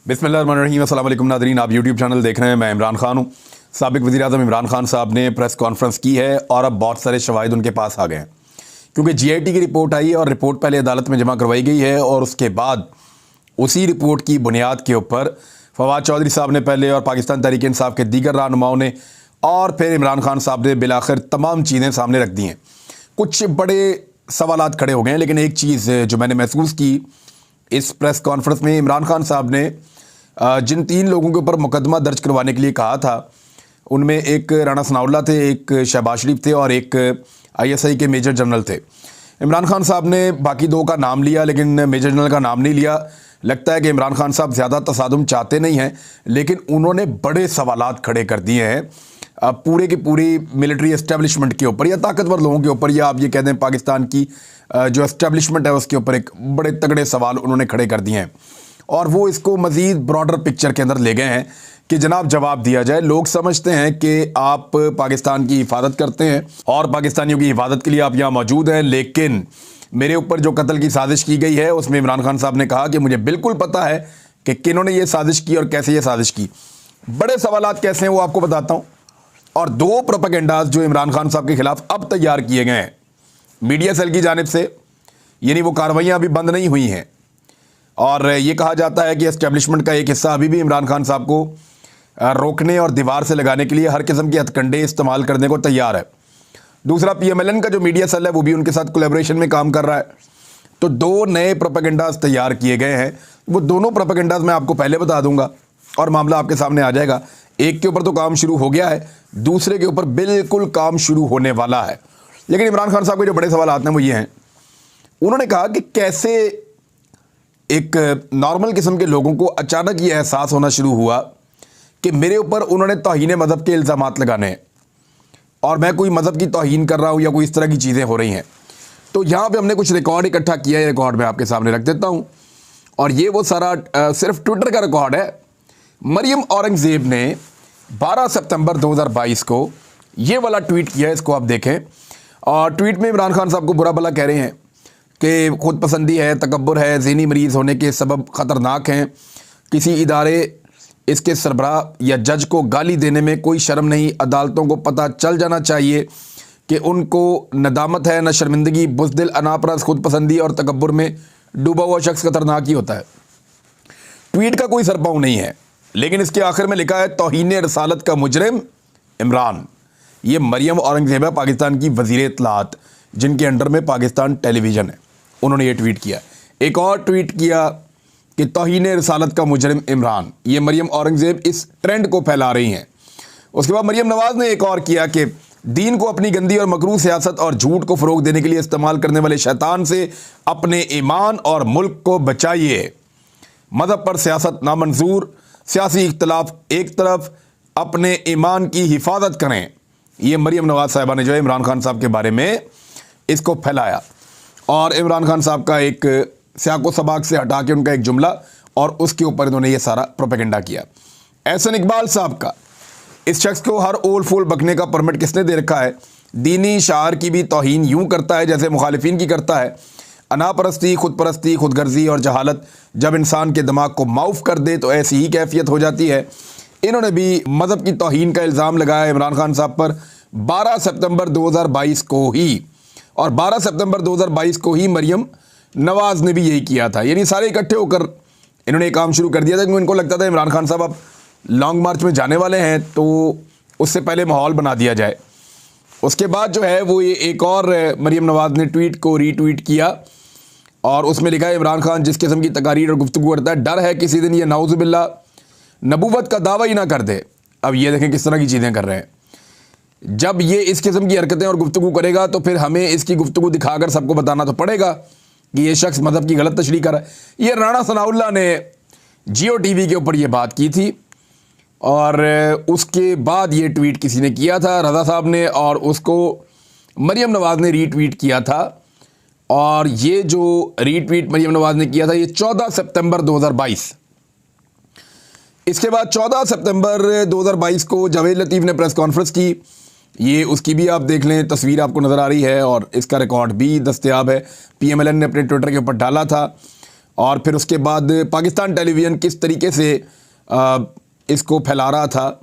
बिस्मिल्लाहिर्रहमानिर्रहीम। अस्सलाम वालेकुम नाज़रीन, आप यूट्यूब चैनल देख रहे हैं। मैं इमरान खान हूँ। साबिक़ वज़ीर-ए-आज़म इमरान खान साहब ने प्रेस कॉन्फ्रेंस की है और अब बहुत सारे शवाहिद उनके पास आ गए हैं, क्योंकि जीआईटी की रिपोर्ट आई है और रिपोर्ट पहले अदालत में जमा करवाई गई है और उसके बाद उसी रिपोर्ट की बुनियाद के ऊपर फवाद चौधरी साहब ने पहले और पाकिस्तान तहरीक इंसाफ के दीगर रहनुमाओं ने और फिर इमरान खान साहब ने बिलाखिर तमाम चीज़ें सामने रख दी हैं। कुछ बड़े सवालात खड़े हो गए हैं, लेकिन एक चीज़ जो मैंने महसूस की इस प्रेस कॉन्फ्रेंस में, इमरान खान साहब ने जिन 3 लोगों के ऊपर मुकदमा दर्ज करवाने के लिए कहा था, उनमें एक राणा सनाउल्लाह थे, एक शहबाज शरीफ थे और एक आईएसआई के मेजर जनरल थे। इमरान खान साहब ने बाकी 2 का नाम लिया, लेकिन मेजर जनरल का नाम नहीं लिया। लगता है कि इमरान खान साहब ज़्यादा तसादुम चाहते नहीं हैं, लेकिन उन्होंने बड़े सवालात खड़े कर दिए हैं पूरे की पूरी मिलिट्री एस्टेब्लिशमेंट के ऊपर या ताकतवर लोगों के ऊपर, या आप ये कह दें पाकिस्तान की जो एस्टेब्लिशमेंट है उसके ऊपर एक बड़े तगड़े सवाल उन्होंने खड़े कर दिए हैं। और वो इसको मज़ीद ब्रॉडर पिक्चर के अंदर ले गए हैं कि जनाब जवाब दिया जाए। लोग समझते हैं कि आप पाकिस्तान की हिफाजत करते हैं और पाकिस्तानियों की हिफाजत के लिए आप यहाँ मौजूद हैं, लेकिन मेरे ऊपर जो कत्ल की साजिश की गई है उसमें इमरान खान साहब ने कहा कि मुझे बिल्कुल पता है कि किन्होंने ये साजिश की और कैसे ये साजिश की। बड़े सवालात कैसे हैं वो आपको बताता हूँ। और 2 प्रोपेगेंडाज जो इमरान खान साहब के खिलाफ अब तैयार किए गए हैं मीडिया सेल की जानिब से, यानी वो कार्रवाइयाँ अभी बंद नहीं हुई हैं और ये कहा जाता है कि एस्टेब्लिशमेंट का एक हिस्सा अभी भी इमरान खान साहब को रोकने और दीवार से लगाने के लिए हर किस्म के हथकंडे इस्तेमाल करने को तैयार है। दूसरा, पीएमएलएन का जो मीडिया सेल है वो भी उनके साथ कोलैबोरेशन में काम कर रहा है। तो 2 नए प्रोपेगेंडाज तैयार किए गए हैं। वो दोनों प्रोपेगेंडाज मैं आपको पहले बता दूंगा और मामला आपके सामने आ जाएगा। एक के ऊपर तो काम शुरू हो गया है, दूसरे के ऊपर बिल्कुल काम शुरू होने वाला है। लेकिन इमरान खान साहब के जो बड़े सवाल आते हैं वो ये हैं, उन्होंने कहा कि कैसे एक नॉर्मल किस्म के लोगों को अचानक ये एहसास होना शुरू हुआ कि मेरे ऊपर उन्होंने तौहीन मज़हब के इल्ज़ामात लगाने हैं और मैं कोई मज़हब की तौहीन कर रहा हूँ या कोई इस तरह की चीज़ें हो रही हैं। तो यहाँ पे हमने कुछ रिकॉर्ड इकट्ठा किया है, रिकॉर्ड मैं आपके सामने रख देता हूँ। और ये वो सारा सिर्फ ट्विटर का रिकॉर्ड है। मरियम औरंगज़ेब ने 12 सितंबर 2022 को ये वाला ट्वीट किया है, इसको आप देखें। और ट्वीट में इमरान खान साहब को बुरा भला कह रहे हैं कि खुद पसंदी है, तकब्बुर है, ज़हनी मरीज़ होने के सबब ख़तरनाक हैं। किसी इदारे इसके सरबराह या जज को गाली देने में कोई शर्म नहीं। अदालतों को पता चल जाना चाहिए कि उनको नदामत है, न शर्मिंदगी। बुज़दिल, अनापरस, खुद पसंदी और तकब्बुर में डूबा हुआ शख्स खतरनाक ही होता है। ट्वीट का कोई सरपाव नहीं है, लेकिन इसके आखिर में लिखा है तौहीन रसालत का मुजरिम इमरान। ये मरियम औरंगज़ेब है, पाकिस्तान की वज़ीर इत्तलात, जिनके अंडर में पाकिस्तान टेलीविज़न है। उन्होंने ये ट्वीट किया। एक और ट्वीट किया कि तौहीन रसालत का मुजरिम इमरान। ये मरियम औरंगज़ेब इस ट्रेंड को फैला रही हैं। उसके बाद मरियम नवाज़ ने एक और किया कि दीन को अपनी गंदी और मकरूह सियासत और झूठ को फ़रोग देने के लिए इस्तेमाल करने वाले शैतान से अपने ईमान और मुल्क को बचाइए। मज़हब पर सियासत नामंजूर, सियासी इख्तलाफ एक तरफ, अपने ईमान की हिफाजत करें। ये मरियम नवाज़ साहिबा ने जो है इमरान खान साहब के बारे में इसको फैलाया और इमरान खान साहब का एक सियाको सबाक से हटा के उनका एक जुमला और उसके ऊपर इन्होंने ये सारा प्रोपेगेंडा किया। एहसन इकबाल साहब का, इस शख्स को हर ओल फूल बकने का परमिट किसने दे रखा है? दीनी शार की भी तौहीन यूं करता है जैसे मुखालिफिन की करता है। अनापरस्ती, खुद परस्ती, खुद गर्जी और जहालत जब इंसान के दिमाग को माउफ कर दे तो ऐसी ही कैफियत हो जाती है। इन्होंने भी मज़हब की तौहीन का इल्ज़ाम लगाया इमरान खान साहब पर 12 सितंबर 2022 को ही, और 12 सितंबर 2022 को ही मरियम नवाज़ ने भी यही किया था। यानी सारे इकट्ठे होकर इन्होंने एक काम शुरू कर दिया था, क्योंकि इनको लगता था इमरान खान साहब अब लॉन्ग मार्च में जाने वाले हैं, तो उससे पहले माहौल बना दिया जाए। उसके बाद जो है वो ये एक और मरियम नवाज़ ने ट्वीट को रीट्वीट किया और उसमें लिखा है इमरान खान जिस किस्म की तकारीर और गुफ्तगू करता है, डर है किसी दिन ये नाउज़ुबिल्लाह नबूवत का दावा ही ना कर दे। अब ये देखें किस तरह की चीज़ें कर रहे हैं। जब ये इस किस्म की हरकतें और गुफ्तगू करेगा तो फिर हमें इसकी गुफ्तगू दिखाकर सबको बताना तो पड़ेगा कि ये शख्स मज़हब की गलत तशरीह कर रहा है। ये राणा सनाउल्लाह ने जियो टीवी के ऊपर ये बात की थी और उसके बाद ये ट्वीट किसी ने किया था, रज़ा साहब ने, और उसको मरियम नवाज़ ने रीट्वीट किया था। और ये जो रीट्वीट मरियम नवाज़ ने किया था ये 14 सितंबर 2022। इसके बाद 14 सितंबर 2022 को जावेद लतीफ़ ने प्रेस कॉन्फ्रेंस की। ये उसकी भी आप देख लें, तस्वीर आपको नज़र आ रही है और इसका रिकॉर्ड भी दस्तयाब है। पीएमएलएन ने अपने ट्विटर के ऊपर डाला था और फिर उसके बाद पाकिस्तान टेलीविज़न किस तरीके से इसको फैला रहा था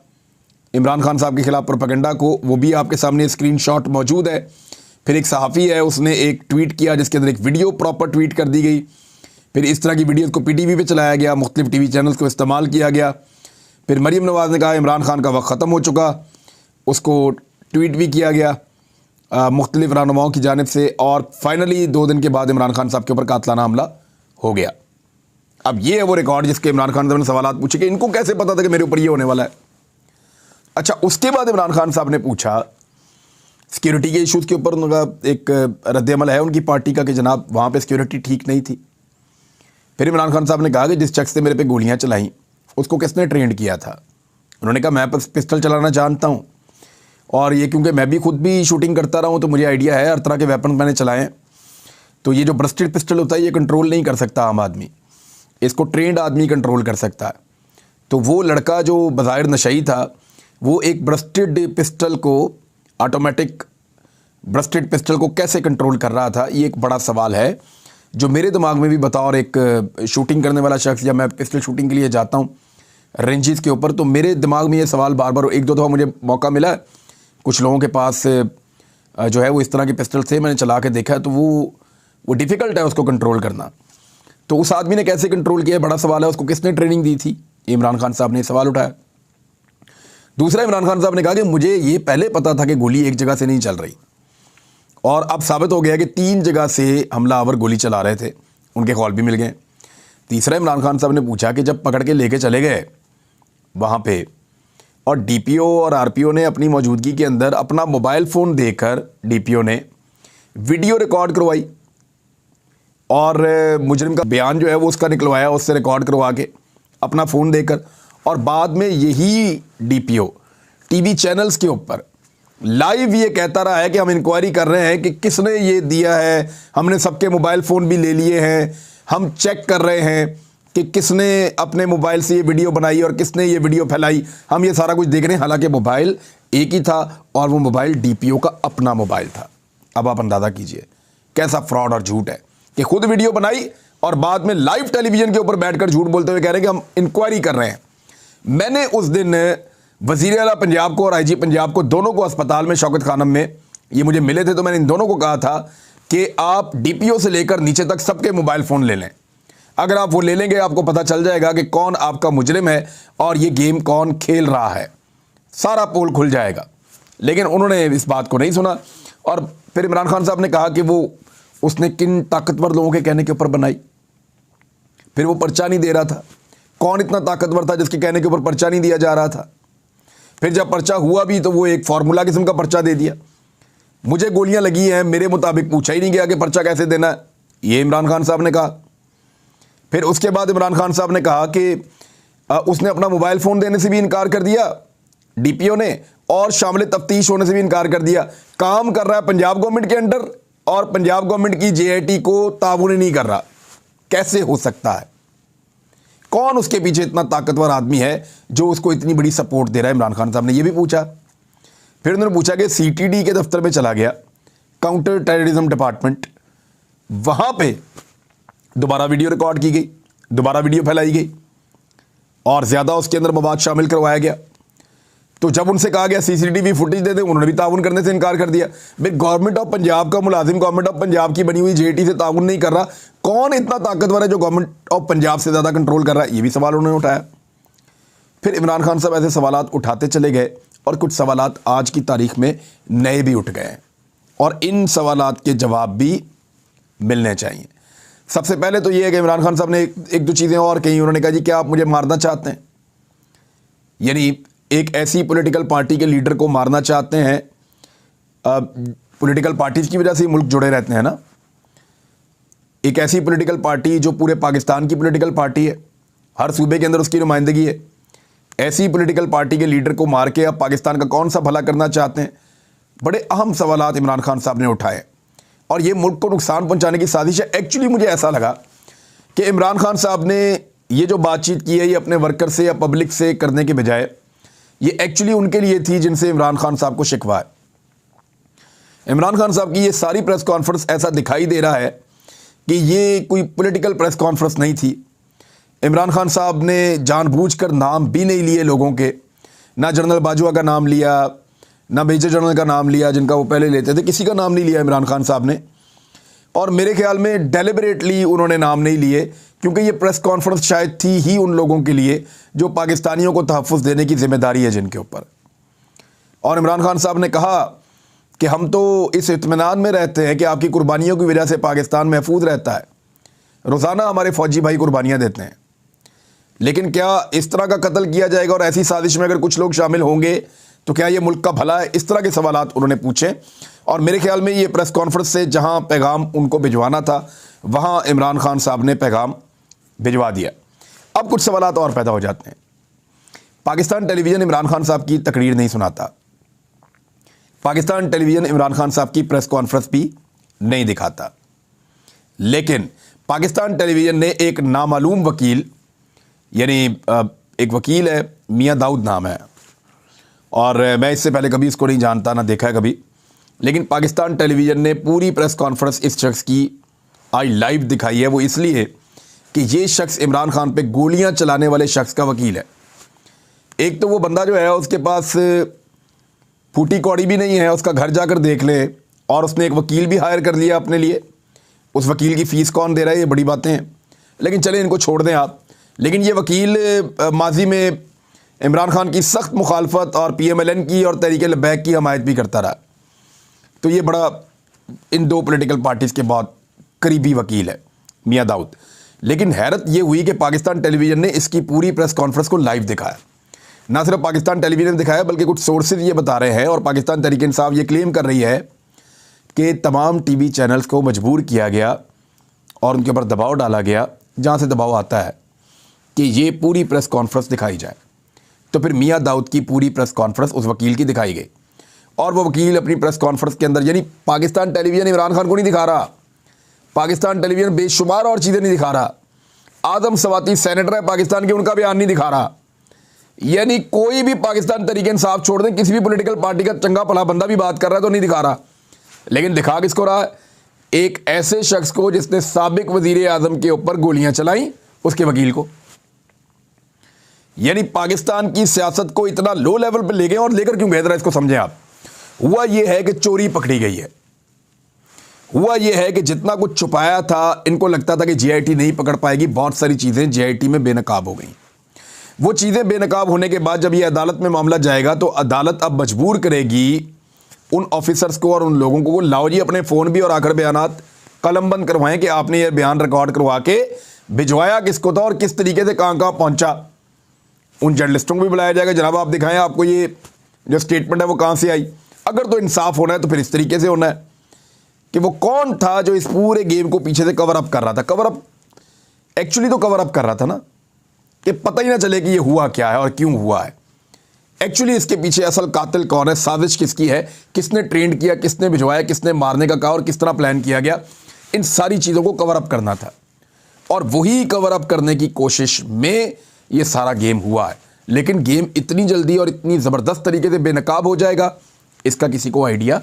इमरान खान साहब के खिलाफ प्रोपेगेंडा को, वो भी आपके सामने स्क्रीनशॉट मौजूद है। फिर एक सहाफ़ी है, उसने एक ट्वीट किया जिसके अंदर एक वीडियो प्रॉपर ट्वीट कर दी गई। फिर इस तरह की वीडियोज़ को PTV पे चलाया गया, मुख्तलिफ TV चैनल्स को इस्तेमाल किया गया। फिर मरीम नवाज़ ने कहा इमरान खान का वक्त ख़त्म हो चुका, उसको ट्वीट भी किया गया मुख्तलिफ रहनुमाओं की जानिब से। और फाइनली 2 दिन के बाद इमरान खान साहब के ऊपर कातलाना हमला हो गया। अब ये है वो रिकॉर्ड जिसके इमरान खान साहब ने सवाल पूछे कि इनको कैसे पता था कि मेरे ऊपर ये होने वाला है। अच्छा, उसके बाद इमरान खान साहब ने पूछा सिक्योरिटी के इशूज़ के ऊपर, उनका एक रद्दअमल है उनकी पार्टी का कि जनाब वहाँ पे सिक्योरिटी ठीक नहीं थी। फिर इमरान खान साहब ने कहा कि जिस शख्स ने मेरे पे गोलियाँ चलाईं उसको किसने ट्रेंड किया था। उन्होंने कहा मैं पिस्टल चलाना जानता हूँ, और ये क्योंकि मैं भी खुद भी शूटिंग करता रहा हूँ तो मुझे आइडिया है, हर तरह के वेपन मैंने चलाए हैं। तो ये जो ब्रस्टेड पिस्टल होता है ये कंट्रोल नहीं कर सकता आम आदमी, इसको ट्रेंड आदमी कंट्रोल कर सकता है। तो वो लड़का जो बज़ाहिर नशई था वो एक ब्रस्टेड पिस्टल को, ऑटोमेटिक ब्रस्टेड पिस्टल को कैसे कंट्रोल कर रहा था, ये एक बड़ा सवाल है जो मेरे दिमाग में भी बतौर एक शूटिंग करने वाला शख्स, या मैं पिस्टल शूटिंग के लिए जाता हूँ रेंजेस के ऊपर, तो मेरे दिमाग में ये सवाल बार बार, 1-2 दफ़ा मुझे मौका मिला कुछ लोगों के पास जो है वो इस तरह के पिस्टल थे, मैंने चला के देखा, तो वो डिफ़िकल्ट है उसको कंट्रोल करना। तो उस आदमी ने कैसे कंट्रोल किया, बड़ा सवाल है। उसको किसने ट्रेनिंग दी थी, इमरान खान साहब ने सवाल उठाया। दूसरा, इमरान खान साहब ने कहा कि मुझे ये पहले पता था कि गोली एक जगह से नहीं चल रही, और अब साबित हो गया कि 3 जगह से हमलावर गोली चला रहे थे, उनके कॉल भी मिल गए। तीसरा, इमरान खान साहब ने पूछा कि जब पकड़ के लेके चले गए वहाँ पे, और DPO और RPO ने अपनी मौजूदगी के अंदर अपना मोबाइल फ़ोन देकर DPO ने वीडियो रिकॉर्ड करवाई, और मुजरिम का बयान जो है वो उसका निकलवाया, उससे रिकॉर्ड करवा के अपना फ़ोन देकर, और बाद में यही DPO TV चैनल्स के ऊपर लाइव ये कहता रहा है कि हम इंक्वायरी कर रहे हैं कि किसने ये दिया है, हमने सबके मोबाइल फ़ोन भी ले लिए हैं, हम चेक कर रहे हैं कि किसने अपने मोबाइल से ये वीडियो बनाई और किसने ये वीडियो फैलाई, हम ये सारा कुछ देख रहे हैं। हालांकि मोबाइल एक ही था और वो मोबाइल DPO का अपना मोबाइल था। अब आप अंदाज़ा कीजिए कैसा फ्रॉड और झूठ है कि खुद वीडियो बनाई और बाद में लाइव टेलीविज़न के ऊपर बैठकर झूठ बोलते हुए कह रहे हैं कि हम इंक्वायरी कर रहे हैं। मैंने उस दिन वज़ीर आला पंजाब को और IG पंजाब को, दोनों को अस्पताल में शौकत खानम में ये मुझे मिले थे, तो मैंने इन दोनों को कहा था कि आप DPO से लेकर नीचे तक सबके मोबाइल फ़ोन ले लें। अगर आप वो ले लेंगे आपको पता चल जाएगा कि कौन आपका मुजरिम है और ये गेम कौन खेल रहा है, सारा पोल खुल जाएगा। लेकिन उन्होंने इस बात को नहीं सुना। और फिर इमरान खान साहब ने कहा कि वो उसने किन ताकतवर लोगों के कहने के ऊपर बनाई। फिर वो पर्चा नहीं दे रहा था, कौन इतना ताकतवर था जिसके कहने के ऊपर पर्चा नहीं दिया जा रहा था। फिर जब पर्चा हुआ भी तो वो एक फार्मूला किस्म का पर्चा दे दिया। मुझे गोलियां लगी हैं, मेरे मुताबिक पूछा ही नहीं गया कि पर्चा कैसे देना है, ये इमरान खान साहब ने कहा। फिर उसके बाद इमरान खान साहब ने कहा कि उसने अपना मोबाइल फ़ोन देने से भी इनकार कर दिया DPO ने, और शामिल तफ्तीश होने से भी इनकार कर दिया। काम कर रहा है पंजाब गवर्नमेंट के अंडर और पंजाब गवर्नमेंट की JIT को ताउन नहीं कर रहा। कैसे हो सकता है? कौन उसके पीछे इतना ताकतवर आदमी है जो उसको इतनी बड़ी सपोर्ट दे रहा है? इमरान खान साहब ने यह भी पूछा। फिर उन्होंने पूछा कि CTD के दफ्तर में चला गया, काउंटर टेररिज्म डिपार्टमेंट, वहाँ पे दोबारा वीडियो रिकॉर्ड की गई, दोबारा वीडियो फैलाई गई और ज़्यादा उसके अंदर मवाद शामिल करवाया गया। तो जब उनसे कहा गया CCTV फुटेज दे दें, उन्होंने भी ताउन करने से इनकार कर दिया। भाई गवर्नमेंट ऑफ पंजाब का मुलाजिम गवर्नमेंट ऑफ पंजाब की बनी हुई JIT से ताउन नहीं कर रहा, कौन इतना ताकतवर है जो गवर्नमेंट ऑफ पंजाब से ज़्यादा कंट्रोल कर रहा है? ये भी सवाल उन्होंने उठाया। फिर इमरान खान साहब ऐसे सवालात उठाते चले गए और कुछ सवालात आज की तारीख में नए भी उठ गए हैं और इन सवालात के जवाब भी मिलने चाहिए। सबसे पहले तो ये है कि इमरान खान साहब ने एक दो चीज़ें और कही। उन्होंने कहा जी क्या आप मुझे मारना चाहते हैं? यानी एक ऐसी पॉलिटिकल पार्टी के लीडर को मारना चाहते हैं। पॉलिटिकल पार्टीज़ की वजह से मुल्क जुड़े रहते हैं ना। एक ऐसी पॉलिटिकल पार्टी जो पूरे पाकिस्तान की पॉलिटिकल पार्टी है, हर सूबे के अंदर उसकी नुमाइंदगी है, ऐसी पॉलिटिकल पार्टी के लीडर को मार के अब पाकिस्तान का कौन सा भला करना चाहते हैं? बड़े अहम सवालात इमरान खान साहब ने उठाए और ये मुल्क को नुकसान पहुंचाने की साजिश है। एक्चुअली मुझे ऐसा लगा कि इमरान खान साहब ने ये जो बातचीत की है ये अपने वर्कर से या पब्लिक से करने के बजाय ये एक्चुअली उनके लिए थी जिनसे इमरान खान साहब को शिकवा है। इमरान खान साहब की ये सारी प्रेस कॉन्फ्रेंस ऐसा दिखाई दे रहा है कि ये कोई पॉलिटिकल प्रेस कॉन्फ्रेंस नहीं थी। इमरान खान साहब ने जानबूझकर नाम भी नहीं लिए लोगों के, ना जनरल बाजवा का नाम लिया, ना मेजर जनरल का नाम लिया जिनका वो पहले लेते थे, किसी का नाम नहीं लिया इमरान खान साहब ने। और मेरे ख्याल में डेलिबरेटली उन्होंने नाम नहीं लिए, क्योंकि ये प्रेस कॉन्फ्रेंस शायद थी ही उन लोगों के लिए जो पाकिस्तानियों को तहफ़्फ़ुज़ देने की जिम्मेदारी है जिनके ऊपर। और इमरान खान साहब ने कहा कि हम तो इस इत्मीनान में रहते हैं कि आपकी कुर्बानियों की वजह से पाकिस्तान महफूज रहता है, रोज़ाना हमारे फ़ौजी भाई कुर्बानियाँ देते हैं, लेकिन क्या इस तरह का कत्ल किया जाएगा और ऐसी साजिश में अगर कुछ लोग शामिल होंगे तो क्या ये मुल्क का भला है? इस तरह के सवालात उन्होंने पूछे। और मेरे ख्याल में ये प्रेस कॉन्फ्रेंस से जहां पैगाम उनको भिजवाना था वहां इमरान खान साहब ने पैगाम भिजवा दिया। अब कुछ सवालात और पैदा हो जाते हैं। पाकिस्तान टेलीविज़न इमरान खान साहब की तकरीर नहीं सुनाता, पाकिस्तान टेलीविज़न इमरान खान साहब की प्रेस कॉन्फ्रेंस भी नहीं दिखाता, लेकिन पाकिस्तान टेलीविज़न ने एक नामालूम वकील, यानी एक वकील है, मियां दाऊद नाम है, और मैं इससे पहले कभी इसको नहीं जानता, ना देखा है कभी, लेकिन पाकिस्तान टेलीविज़न ने पूरी प्रेस कॉन्फ्रेंस इस शख्स की आज लाइव दिखाई है। वो इसलिए कि ये शख्स इमरान खान पे गोलियां चलाने वाले शख्स का वकील है। एक तो वो बंदा जो है उसके पास फूटी कौड़ी भी नहीं है, उसका घर जाकर देख ले, और उसने एक वकील भी हायर कर लिया अपने लिए। उस वकील की फ़ीस कौन दे रहा है, ये बड़ी बातें हैं, लेकिन चले इनको छोड़ दें आप। लेकिन ये वकील माजी में इमरान खान की सख्त मुखालफत और PMLN की और तहरीक लब्बैक की हमायत भी करता रहा। तो ये बड़ा इन दो पॉलिटिकल पार्टीज़ के बहुत करीबी वकील है मियां दाऊद। लेकिन हैरत ये हुई कि पाकिस्तान टेलीविज़न ने इसकी पूरी प्रेस कॉन्फ्रेंस को लाइव दिखाया। ना सिर्फ पाकिस्तान टेलीविज़न ने दिखाया, बल्कि कुछ सोर्सेज ये बता रहे हैं, और पाकिस्तान तहरीक इंसाफ ये क्लेम कर रही है कि तमाम TV चैनल्स को मजबूर किया गया और उनके ऊपर दबाव डाला गया, जहाँ से दबाव आता है कि ये पूरी प्रेस कॉन्फ्रेंस दिखाई जाए। तो फिर मियां दाऊद की पूरी प्रेस कॉन्फ्रेंस उस वकील की दिखाई गई, और वो वकील अपनी प्रेस कॉन्फ्रेंस के अंदर, यानी पाकिस्तान टेलीविज़न इमरान खान को नहीं दिखा रहा, पाकिस्तान टेलीविज़न बेशुमार और चीज़ें नहीं दिखा रहा, आदम सवाती सेनेटर है पाकिस्तान के, उनका बयान नहीं दिखा रहा, यानी कोई भी पाकिस्तान तहरीक इंसाफ छोड़ दें, किसी भी पॉलिटिकल पार्टी का चंगा भला बंदा भी बात कर रहा है तो नहीं दिखा रहा। लेकिन दिखा किसको रहा है? एक ऐसे शख्स को जिसने साबिक वजीर आजम के ऊपर गोलियां चलाई, उसके वकील को। यानी पाकिस्तान की सियासत को इतना लो लेवल पर ले गए, और लेकर क्यों गए जरा इसको समझें आप। हुआ यह है कि चोरी पकड़ी गई है, हुआ यह है कि जितना कुछ छुपाया था, इनको लगता था कि JIT नहीं पकड़ पाएगी, बहुत सारी चीज़ें JIT में बेनकाब हो गई। वो चीज़ें बेनकाब होने के बाद जब ये अदालत में मामला जाएगा तो अदालत अब मजबूर करेगी उन ऑफिसर्स को और उन लोगों को, लाओ जी अपने फ़ोन भी और आखिर बयानात कलमबंद करवाएं कि आपने ये बयान रिकॉर्ड करवा के भिजवाया किसको था और किस तरीके से कहाँ कहाँ पहुँचा। उन जर्नलिस्टों को भी बुलाया जाएगा, जनाब आप दिखाएं आपको ये जो स्टेटमेंट है वो कहाँ से आई। अगर तो इंसाफ होना है तो फिर इस तरीके से होना है कि वो कौन था जो इस पूरे गेम को पीछे से कवर अप कर रहा था। कवर अप एक्चुअली तो कवर अप कर रहा था ना, कि पता ही ना चले कि ये हुआ क्या है और क्यों हुआ है। एक्चुअली इसके पीछे असल कातिल कौन है, साजिश किसकी है, किसने ट्रेंड किया, किसने भिजवाया, किसने मारने का कहा और किस तरह प्लान किया गया, इन सारी चीज़ों को कवर अप करना था। और वही कवर अप करने की कोशिश में ये सारा गेम हुआ है। लेकिन गेम इतनी जल्दी और इतनी ज़बरदस्त तरीके से बेनकाब हो जाएगा, इसका किसी को आइडिया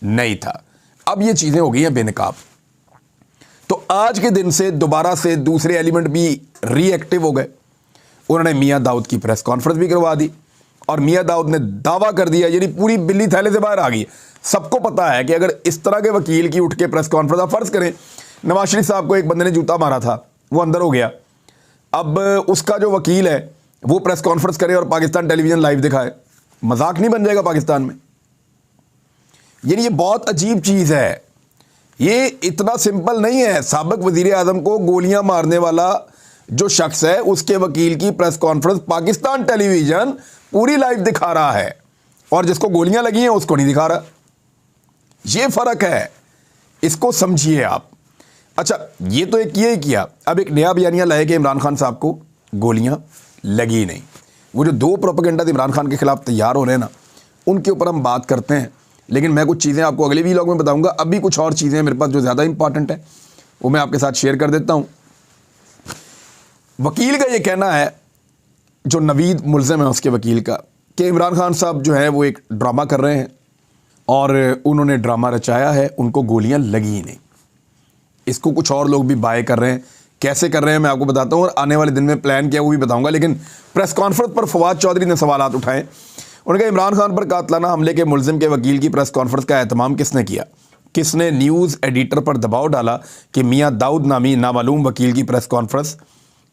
नहीं था। अब ये चीज़ें हो गई हैं बेनकाब। तो आज के दिन से दोबारा से दूसरे एलिमेंट भी रीएक्टिव हो गए। उन्होंने मियां दाऊद की प्रेस कॉन्फ्रेंस भी करवा दी, और मियां दाऊद ने दावा कर दिया, यानी पूरी बिल्ली थैले से बाहर आ गई। सबको पता है कि अगर इस तरह के वकील की उठ के प्रेस कॉन्फ्रेंस, आप फर्ज करें नवाज शरीफ साहब को एक बंदे ने जूता मारा था, वो अंदर हो गया, अब उसका जो वकील है वो प्रेस कॉन्फ्रेंस करे और पाकिस्तान टेलीविज़न लाइव दिखाए, मजाक नहीं बन जाएगा पाकिस्तान में। यानी ये बहुत अजीब चीज़ है, ये इतना सिंपल नहीं है। साबिक वजीर आजम को गोलियां मारने वाला जो शख्स है उसके वकील की प्रेस कॉन्फ्रेंस पाकिस्तान टेलीविज़न पूरी लाइव दिखा रहा है, और जिसको गोलियां लगी हैं उसको नहीं दिखा रहा। ये फ़र्क है, इसको समझिए आप। अच्छा, ये तो एक ये किया, अब एक नया बयानिया लाए कि इमरान खान साहब को गोलियां लगी नहीं। वो जो दो प्रोपेगेंडा इमरान खान के खिलाफ तैयार हो रहे हैं ना, उनके ऊपर हम बात करते हैं, लेकिन मैं कुछ चीज़ें आपको अगले व्लॉग में बताऊंगा। अभी कुछ और चीज़ें मेरे पास जो ज़्यादा इंपॉर्टेंट है वो मैं आपके साथ शेयर कर देता हूं। वकील का ये कहना है, जो नवीद मुल्ज़िम है उसके वकील का, कि इमरान खान साहब जो है वो एक ड्रामा कर रहे हैं और उन्होंने ड्रामा रचाया है, उनको गोलियां लगी ही नहीं। इसको कुछ और लोग भी बाय कर रहे हैं। कैसे कर रहे हैं मैं आपको बताता हूँ, और आने वाले दिन में प्लान क्या है वो भी बताऊंगा। लेकिन प्रेस कॉन्फ्रेंस पर फवाद चौधरी ने सवाल उठाए। उन्होंने कहा, इमरान खान पर कातलाना हमले के मुलजिम के वकील की प्रेस कॉन्फ्रेंस का एहतमाम किसने किया? किसने न्यूज़ एडिटर पर दबाव डाला कि मियाँ दाऊद नामी नामालूम वकील की प्रेस कॉन्फ्रेंस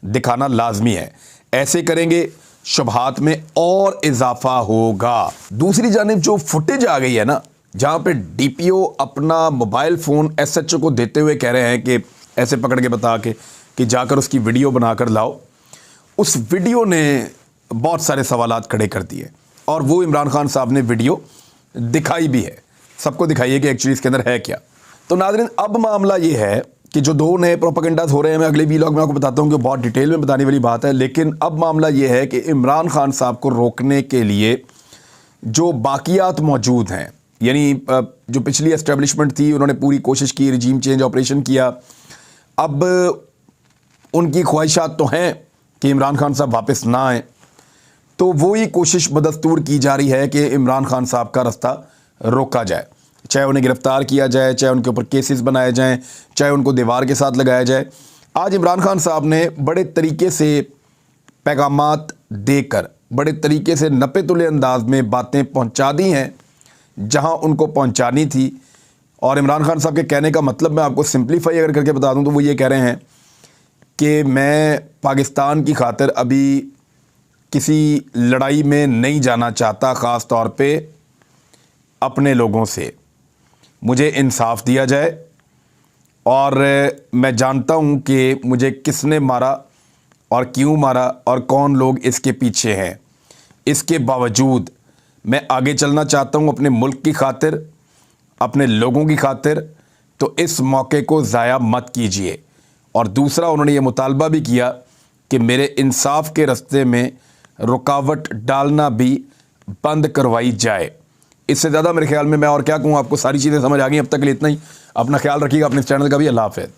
दिखाना लाजमी है? ऐसे करेंगे शुबहात में और इजाफा होगा। दूसरी जानिब जो फुटेज आ गई है ना, जहाँ पे डीपीओ अपना मोबाइल फ़ोन एसएचओ को देते हुए कह रहे हैं कि ऐसे पकड़ के बता के कि जाकर उसकी वीडियो बनाकर लाओ, उस वीडियो ने बहुत सारे सवालात खड़े कर दिए। और वो इमरान खान साहब ने वीडियो दिखाई भी है, सबको दिखाइए कि एक्चुअली इसके अंदर है क्या। तो नाज़रीन, अब मामला ये है कि जो 2 नए प्रोपेगेंडास हो रहे हैं, मैं अगले वीलॉग में आपको बताता हूँ कि बहुत डिटेल में बताने वाली बात है। लेकिन अब मामला ये है कि इमरान खान साहब को रोकने के लिए जो बाकियात मौजूद हैं, यानी जो पिछली एस्टेब्लिशमेंट थी उन्होंने पूरी कोशिश की, रिजीम चेंज ऑपरेशन किया। अब उनकी ख्वाहिशात तो हैं कि इमरान खान साहब वापस ना आए, तो वही कोशिश बदस्तूर की जा रही है कि इमरान खान साहब का रास्ता रोका जाए, चाहे उन्हें गिरफ्तार किया जाए, चाहे उनके ऊपर केसेस बनाए जाएं, चाहे उनको दीवार के साथ लगाया जाए। आज इमरान खान साहब ने बड़े तरीके से पैगामात देकर, बड़े तरीके से नपे तुले अंदाज में बातें पहुंचा दी हैं जहां उनको पहुंचानी थी। और इमरान खान साहब के कहने का मतलब मैं आपको सिंप्लीफाई अगर करके बता दूं तो वो ये कह रहे हैं कि मैं पाकिस्तान की खातिर अभी किसी लड़ाई में नहीं जाना चाहता, ख़ास तौर पे अपने लोगों से। मुझे इंसाफ दिया जाए, और मैं जानता हूँ कि मुझे किसने मारा और क्यों मारा और कौन लोग इसके पीछे हैं। इसके बावजूद मैं आगे चलना चाहता हूँ अपने मुल्क की खातिर, अपने लोगों की खातिर। तो इस मौके को ज़ाया मत कीजिए। और दूसरा, उन्होंने ये मुतालबा भी किया कि मेरे इंसाफ के रास्ते में रुकावट डालना भी बंद करवाई जाए। इससे ज़्यादा मेरे ख्याल में मैं और क्या कहूँ, आपको सारी चीज़ें समझ आ गई। अब तक के लिए इतना ही। अपना ख्याल रखिएगा, अपने चैनल का भी। अल्लाह हाफ़िज़।